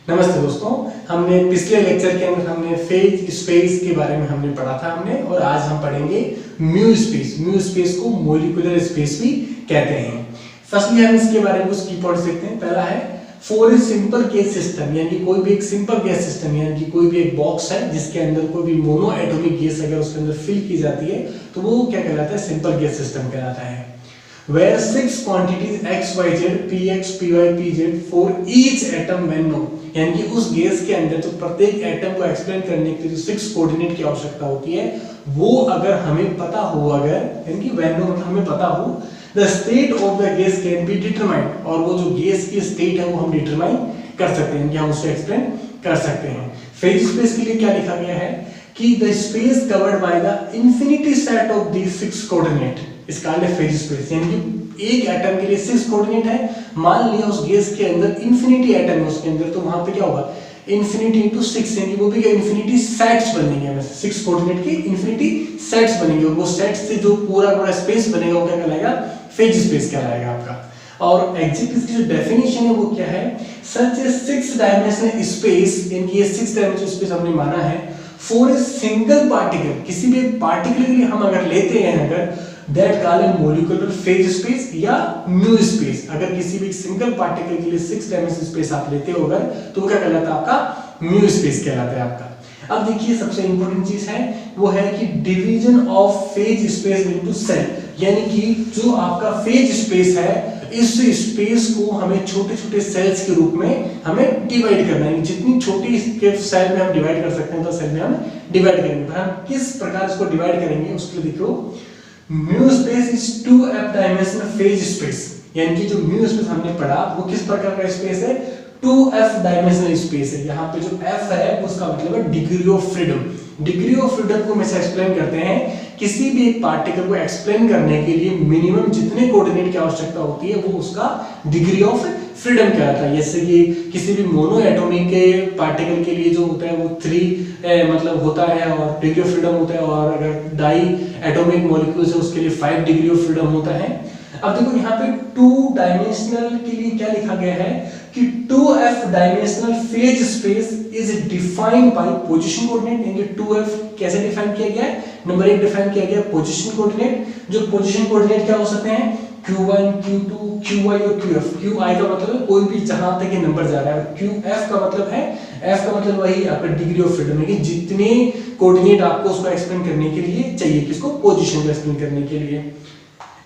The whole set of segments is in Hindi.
नमस्ते दोस्तों, हमने पिछले लेक्चर के अंदर हमने फेज स्पेस के बारे में हमने पढ़ा था और आज हम पढ़ेंगे म्यू स्पेस। म्यू स्पेस को मॉलिक्यूलर स्पेस भी कहते हैं। फर्स्टली हम इसके बारे में कुछ की पॉइंट्स देखते हैं। पहला है for a simple gas system, यानी कोई भी एक सिंपल गैस सिस्टम यानी कि कोई भी एक बॉक्स है जिसके अंदर कोई भी मोनो एटॉमिक गैस अगर उसके अंदर फिल की जाती है तो वो क्या कहलाता है, सिंपल गैस सिस्टम कहलाता है। Where 6 quantities x, y, z, px, py, pz for each atom when known, यानी कि उस गैस के अंदर तो प्रत्येक एटम को एक्सप्लेन करने के लिए 6 कोऑर्डिनेट की आवश्यकता होती है। वो अगर हमें पता हो, अगर यानी कि when known हमें पता हो, the state of the gas can be determined, और वो जो गैस की स्टेट है वो हम डिटरमाइन कर सकते हैं, हम उसको एक्सप्लेन कर सकते हैं। फेज स्पेस के लिए क्या लिखा गया है कि the space covered by the infinity set of these 6 coordinate इस कॉल्ड फेज स्पेस, यानी कि एक एटम के लिए 6 कोऑर्डिनेट है। मान लिया उस गैस के अंदर इंफिनिटी एटम है उसके अंदर, तो वहां पे क्या होगा, इंफिनिटी इंटू 6, यानी वो भी क्या इंफिनिटी सेट्स बनेंगे। हमें 6 कोऑर्डिनेट के इंफिनिटी सेट्स बनेंगे और वो सेट्स से जो पूरा स्पेस बनेगा वो क्या कहलाएगा, फेज स्पेस कहलाएगा आपका। और एग्जैक्ट इसकी जो डेफिनेशन है वो क्या है, सच ए 6 डायमेंशनल स्पेस, यानी कि ये 6 डायमेंशनल स्पेस हमने माना है फॉर ए सिंगल पार्टिकल, किसी भी एक पार्टिकल के लिए हम अगर लेते हैं अगर that call a molecular phase space या म्यू स्पेस। अगर किसी भी सिंगल पार्टिकल के लिए 6 डायमेंशनल स्पेस आप लेते हो अगर, तो वो क्या कहलाता है, आपका म्यू स्पेस कहलाता है आपका। अब देखिए सबसे इंपॉर्टेंट चीज है वो है कि division of phase space into cell, यानी कि जो आपका फेज स्पेस है इस स्पेस को हमें छोटे छोटे सेल्स के रूप में हमें डिवाइड करना है। जितनी छोटी के सेल में हम डिवाइड कर सकते हैं तो सेल में हम डिवाइड करेंगे। पर हम किस प्रकार इसको डिवाइड करेंगे उसके लिए देखो, mu space is 2f dimensional phase space, यानी कि जो म्यू स्पेस हमने पढ़ा वो किस प्रकार का स्पेस है, 2f डायमेंशनल स्पेस है। यहाँ पे जो f है उसका मतलब है degree of freedom. Degree of freedom को हमेशा एक्सप्लेन करते हैं किसी भी एक पार्टिकल को एक्सप्लेन करने के लिए मिनिमम जितने कोऑर्डिनेट की आवश्यकता होती है वो उसका डिग्री ऑफ फ्रीडम कहलाता है। जैसे ये किसी भी मोनो एटॉमिक के पार्टिकल के लिए जो होता है वो 3 मतलब होता है और डिग्री ऑफ फ्रीडम होता है, और अगर डाई एटॉमिक मॉलिक्यूल्स है उसके लिए 5 डिग्री ऑफ फ्रीडम होता है। अब देखो यहाँ पे 2 डायमेंशनल के लिए क्या लिखा गया है कि 2f dimensional phase space is defined by position coordinate, यानी 2f कैसे डिफाइन किया गया है, नंबर 1 डिफाइन किया गया पोजीशन कोऑर्डिनेट। जो पोजीशन कोऑर्डिनेट क्या हो सकते हैं, q1 q2 qi और qf। qi का मतलब है कोई भी जहां तक ये नंबर जा रहा है, qf का मतलब है, f का मतलब वही आपका डिग्री ऑफ फ्रीडम है कि जितने कोऑर्डिनेट आपको उसको एक्सप्लेन करने के लिए चाहिए, किसको, पोजीशन को एक्सप्लेन करने के लिए।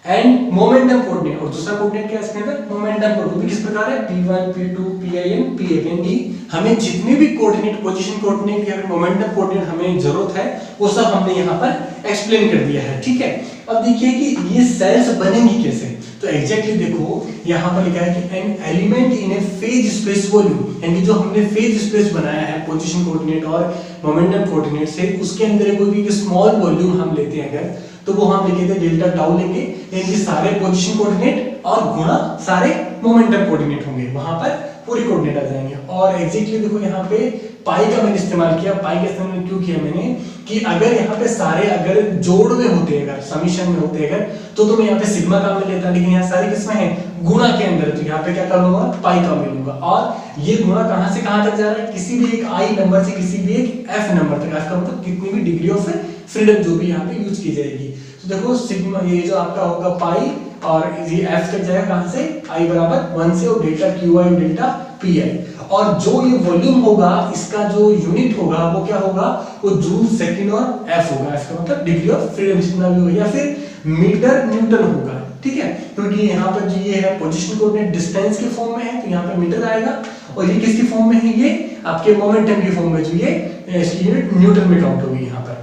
एंड मोमेंटम कोऑर्डिनेट, और दूसरा कोऑर्डिनेट क्या है इसके अंदर, मोमेंटम कोऑर्डिनेट किस प्रकार है, p1 p2 pin pf, यानी हमें जितने भी कोऑर्डिनेट, पोजीशन कोऑर्डिनेट या फिर मोमेंटम कोऑर्डिनेट हमें जरूरत है वो सब हमने यहाँ पर एक्सप्लेन कर दिया है। ठीक है, अब देखिए कि ये सेल्स बनेंगी कैसे, तो एग्जैक्टली देखो यहाँ पर लिखा है कि an element in A phase space volume, यानी जो हमने फेज स्पेस बनाया है पोजीशन कोऑर्डिनेट और मोमेंटम कोऑर्डिनेट से, उसके अंदर कोई भी स्मॉल वॉल्यूम हम लेते हैं अगर, तो वो हम लिखेंगे डेल्टा टाउ लेंगे, यानी सारे पोजीशन कोऑर्डिनेट और गुणा सारे मोमेंटम कोऑर्डिनेट होंगे, वहां पर पूरे कोऑर्डिनेट आ जाएंगे। और एग्जैक्टली देखो यहाँ पे पाई का मैंने इस्तेमाल किया। पाई का इस्तेमाल क्यों किया मैंने कि अगर यहाँ पे सारे अगर जोड़ में होते हैं, अगर समीशन में होते हैं अगर, तो मैं यहाँ पे सिग्मा का में लेता, लेकिन यहाँ सारे किसमें है, गुणा के अंदर, तो यहाँ पे क्या कर लूंगा, पाई का में लूंगा। और ये गुणा कहां से कहां तक जा रहा है, किसी भी एक आई नंबर से किसी भी एक एफ नंबर तक, इसका मतलब कितनी भी डिग्री ऑफ फ्रीडम जो भी यहाँ पे यूज की जाएगी। तो देखो सिग्मा, ये जो आपका होगा पाई और ये एफ तक जाएगा कहां से, आई बराबर 1 से, और डेल्टा क्यू आई और डेल्टा पी आई। और जो ये वॉल्यूम होगा इसका जो यूनिट होगा वो क्या होगा, वो जूल सेकंड और एफ होगा। एफ का मतलब डिग्री ऑफ फ्रीडम जितना भी होगा, या फिर मीटर न्यूटन होगा। ठीक है, क्योंकि यहाँ पर जो ये है पोजीशन कोऑर्डिनेट डिस्टेंस के फॉर्म में है तो यहाँ पे मीटर आएगा, और ये किसकी फॉर्म में है, ये आपके मोमेंटम की फॉर्म में, जो ये इसकी यूनिट न्यूटन में काउंट होगी यहाँ पर।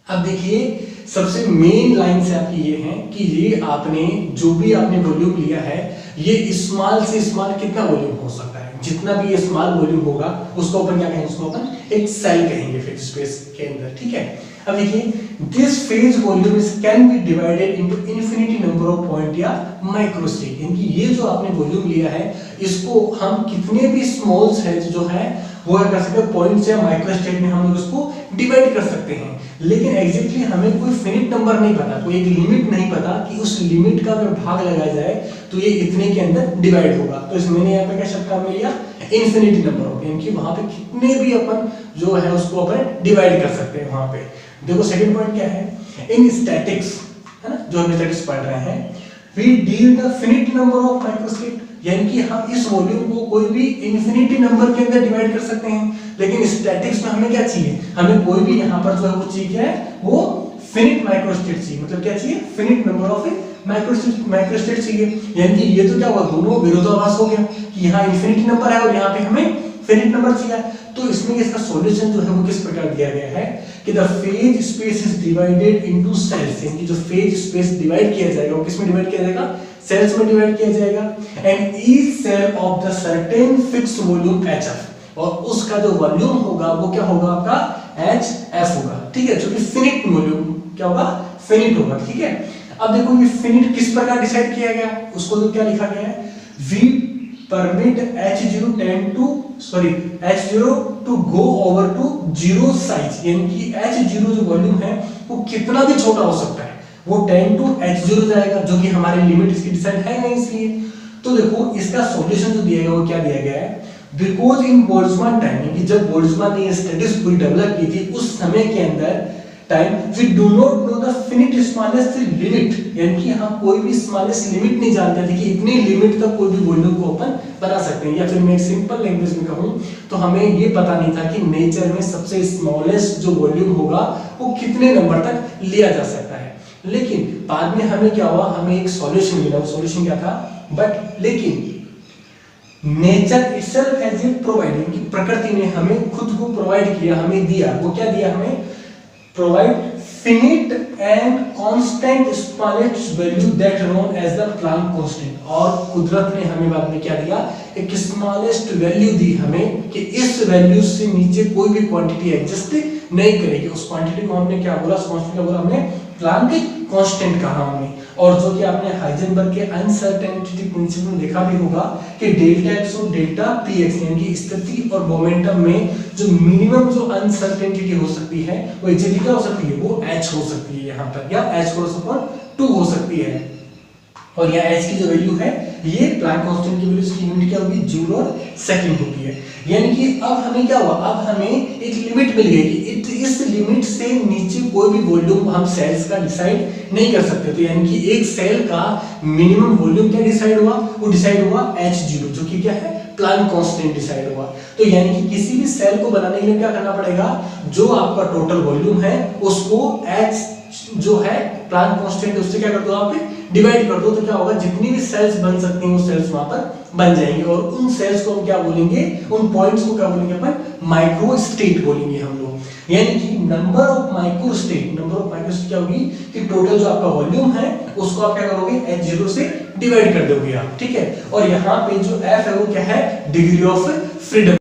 अब देखिए सबसे मेन लाइन से आपकी ये है कि ये आपने जो भी आपने वॉल्यूम लिया है, ये स्मॉल से स्मॉल कितना वॉल्यूम हो सकता है, जितना भी ये स्मॉल वॉल्यूम होगा उसको अपन क्या कहेंगे, उसको अपन एक सेल कहेंगे फेज स्पेस के अंदर। ठीक है, अब देखिए this phase volume can be divided into infinity number of point या माइक्रोस्टेट, यानी कि ये जो आपने वॉल्यूम लिया है इसको हम कितने भी स्मॉल सेल्स जो है वो कर सकते हैं, पॉइंट्स या माइक्रोस्टेट में हम लोग उसको डिवाइड कर सकते हैं। लेकिन एग्जैक्टली हमें कोई फिनिट नंबर नहीं पता, कोई एक लिमिट नहीं पता कि उस लिमिट का अगर भाग लगाया जाए तो ये इतने के अंदर डिवाइड होगा। तो इस मैंने यहाँ पे क्या शब्द काम लिया, इन्फिनिटी नंबर ऑफ, यानी कि वहां पे कितने भी अपन जो है उसको अपन डिवाइड कर सकते हैं वहां पे। देखो सेकंड पॉइंट क्या है, इन स्टैटिक्स, है ना, जो हम स्टैटिक्स पढ़ रहे हैं, we deal the finite number of microstate, यानी कि हम इस वॉल्यूम को कोई भी इन्फिनिटी नंबर के अंदर डिवाइड कर सकते हैं। लेकिन स्टैटिक्स में हमें क्या चाहिए, हमें कोई भी यहाँ पर जो है वो चाहिए क्या है, वो फिनिट माइक्रोस्टेट चाहिए। मतलब क्या चाहिए, फिनिट नंबर ऑफ माइक्रोस्टेट चाहिए। यानी कि ये तो क्या हुआ, दोनों विरोधाभास हो गया कि यहाँ इन्फिनिटी नंबर है और यहाँ पे हमें फिनिट नंबर चाहिए। तो इसमें इसका सॉल्यूशन जो है वो किस प्रकार दिया गया है कि the phase space is divided into cells, यानी कि जो फेज स्पेस डिवाइड किया जाएगा वो किसमें डिवाइड किया जाएगा, सेल्स में डिवाइड किया जाएगा। And each cell of the certain fixed volume HF, और उसका जो वॉल्यूम होगा वो क्या होगा, आपका HF होगा, ठीक है, जो कि फिनिट वॉल्यूम क्या होगा, फिनिट होगा, ठीक है। अब देखो ये फिनिट किस प्रकार डिसाइड किया गया, उसको तो क्या लिखा गया है, V permit H0 to go over to zero size, यानी कि H0 जो वॉल्यूम है वो कितना भी छोटा हो सकता है, वो टेंड टू H0 जाएगा, जो कि हमारी लिमिट इसकी डिसाइड है नहीं इसलिए। तो देखो इसका सॉल्यूशन जो दिया गया वो क्या दिया गया है, बिकॉज इन बोल्ट्जमान टाइम, कि जब बोल्ट्जमान ने स्टैटिस्टिक्स पूरी डेवलप की थी उस समय के अंदर time, we do not know the finite smallest limit, यानी कि हम कोई भी स्मॉलेस्ट लिमिट नहीं जानते थे कि इतनी लिमिट तक कोई भी वॉल्यूम को अपन बना सकते हैं। या फिर मैं एक सिंपल लैंग्वेज में कहूं तो हमें ये पता नहीं था कि नेचर में सबसे स्मॉलेस्ट जो वॉल्यूम होगा वो कितने नंबर तक लिया जा सकता है। लेकिन बाद में हमें क्या हुआ, हमें एक सॉल्यूशन मिला। वो सॉल्यूशन क्या था, बट लेकिन nature itself has it provided, कि प्रकृति ने हमें खुद को प्रोवाइड किया, हमें दिया। वो क्या दिया हमें, provide finite and constant smallest value that known as the Planck constant. और कुदरत ने हमें बाद में क्या दिया, एक स्मॉलेस्ट वैल्यू दी हमें कि इस वैल्यू से नीचे कोई भी क्वांटिटी एग्जिस्ट नहीं करेगी। उस क्वांटिटी को हमने क्या बोला, उस क्वांटिटी को बोला हमने प्लांक कांस्टेंट कहा हमने। और जो कि आपने हाइजेनबर्ग के अनसर्टेनिटी प्रिंसिपल में देखा भी होगा कि डेल्टा x और डेल्टा px, यानी कि स्थिति और मोमेंटम में जो मिनिमम जो अनसर्टेनिटी हो सकती है वो एग्जैक्टली क्या हो सकती है, वो h हो सकती है यहाँ पर, या h/2 हो सकती है। और यहाँ h की जो वैल्यू है ये प्लांक कांस्टेंट की वैल्यू, इसकी यूनिट क्या होगी, जूल और सेकंड होती है। यानी कि अब हमें क्या हुआ, अब हमें एक लिमिट मिल गई कि इस लिमिट से नीचे कोई भी वॉल्यूम हम सेल्स का डिसाइड नहीं कर सकते। तो यानी कि एक सेल का मिनिमम वॉल्यूम क्या डिसाइड हुआ, वो डिसाइड हुआ H0, जो कि क्या है, प्लांक कांस्टेंट डिसाइड हुआ। तो यानी कि किसी भी सेल को बनाने के लिए क्या करना पड़ेगा, जो आपका टोटल वॉल्यूम है उसको H जो है प्लांक कांस्टेंट उससे क्या कर दो, आप डिवाइड कर दो। तो क्या होगा, जितनी भी सेल्स बन सकती हैं वो सेल्स वहां पर बन जाएंगे। और उन सेल्स को हम क्या बोलेंगे, उन पॉइंट्स को क्या बोलेंगे अपन, माइक्रो स्टेट बोलेंगे हम लोग। यानी कि नंबर ऑफ माइक्रो स्टेट क्या होगी कि टोटल जो आपका वॉल्यूम है उसको आप क्या करोगे, H0 से डिवाइड कर दोगे आप, ठीक है। और यहाँ पे जो F है वो क्या है, डिग्री ऑफ फ्रीडम।